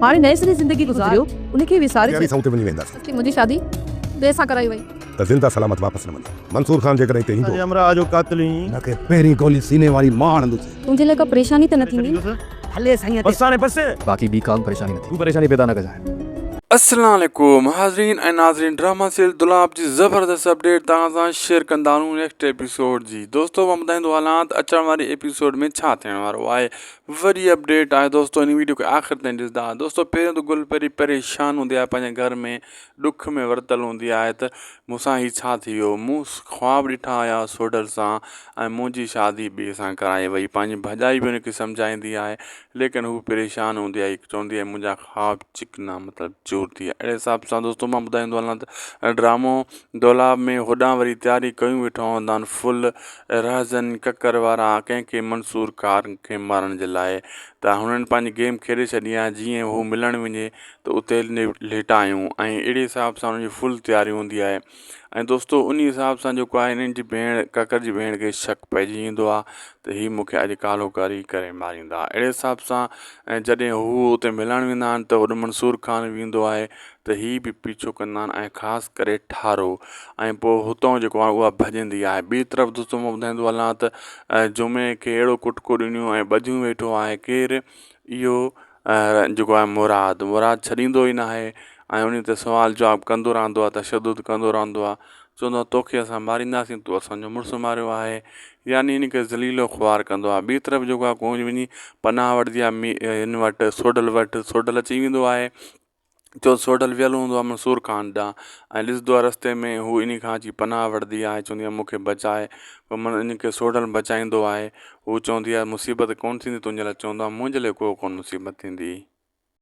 हाणे नए सिरे ज़िंदगी गुज़ारियो उनखे विसारे यारी सौते वञी वेंदासीं छॾ। मुंहिंजी शादी ॿिए सां कराई वई त ज़िंदा सलामत वापसि न वञे। मंसूर खान जेकॾहिं हिते ईंदो हमरा जो कातिल हुनखे पहिरीं गोली सीने वारी मां हणंदुसि। तुंहिंजे लाइ का परेशानी त न थींदी? हले साईं बसाने बसे बाकी ॿी कान परेशानी न थी। तूं परेशानी पैदा न कजांइ। अस्सलाम वालेकुम हाज़रीन ऐं नाज़रीन, ड्रामा सीरियल दुलाब जी ज़बरदस्त अपडेट तव्हां सां शेयर कंदा आहियूं नेक्स्ट एपिसोड जी। दोस्तों मां ॿुधाईंदो हलां त अचण वारे एपिसोड में छा थियण वारो आहे। वॾी अपडेट आहे दोस्तों, इन वीडियो खे आख़िर ताईं ॾिसंदा। दोस्तों पहिरियों त गुलपरी परेशान हूंदी आहे, पंहिंजे घर में ॾुख में वरतल हूंदी आहे त मूंसां ही छा थी वियो। मूं ख़्वाब ॾिठा हुया सोडल सां ऐं मुंहिंजी शादी ॿिए सां कराई वई। पंहिंजी भॼाई बि हुनखे सम्झाईंदी आहे, लेकिन हू परेशान हूंदी आहे, चवंदी आहे मुंहिंजा ख़्वाब चिकना मतिलबु चूर थी विया। अहिड़े हिसाब सां दोस्तों मां ॿुधाईंदो हलां त ड्रामो दौलाब में होॾां वरी तयारी कयूं वेठा हूंदा आहिनि फुल राज़न ककर वारा कंहिंखे मंसूर कार खे मारण जे लाइ। त हुननि पंहिंजी गेम खेॾे छॾी आहे, जीअं हू मिलणु वञे त उते लेटायूं ऐं अहिड़े हिसाब सां हुनजी फुल तयारी हूंदी आहे। ऐं दोस्तों उन हिसाब सां जेको आहे हिननि जी भेण ककर जी भेण खे शक पइजी वेंदो आहे त हीअ मूंखे अॼु कालो करी करे मारींदा। अहिड़े हिसाब सां ऐं जॾहिं हू उते मिलणु वेंदा आहिनि त होॾे मंसूर खान वेंदो आहे त हीअ बि पीछो कंदा आहिनि ऐं ख़ासि करे ठारो ऐं पोइ हुतां जेको आहे उहा भॼंदी आहे। ॿी तरफ़ दोस्तों मां ॿुधाईंदो हलां त जुमे खे अहिड़ो कुटको ॾिनियो ऐं ॿधियूं वेठो आहे केरु, इहो जेको आहे मुराद छॾींदो ई न आहे ऐं उन ते सुवाल जवाबु कंदो रहंदो आहे, तशदुद कंदो रहंदो आहे, चवंदो आहे तोखे असां मारींदासीं, तूं असांजो मुड़ुसु मारियो आहे, यानी इन खे ज़लीलो ख़्वार कंदो आहे। ॿी तरफ़ जेको आहे कोई वञी पनाह वठंदी आहे हिन वटि सोडल वटि, सोडल अची वेंदो आहे, जो सोडल वियल हूंदो आहे मंसूर खान ॾांहुं ऐं ॾिसंदो आहे रस्ते में हू इन खां अची पनाह वठंदी आहे, चवंदी आहे मूंखे बचाए। पोइ इन खे सोडल बचाईंदो आहे। हू चवंदी आहे मुसीबत कोन थींदी तुंहिंजे लाइ, चवंदो आहे मुंहिंजे लाइ को कोन मुसीबत थींदी।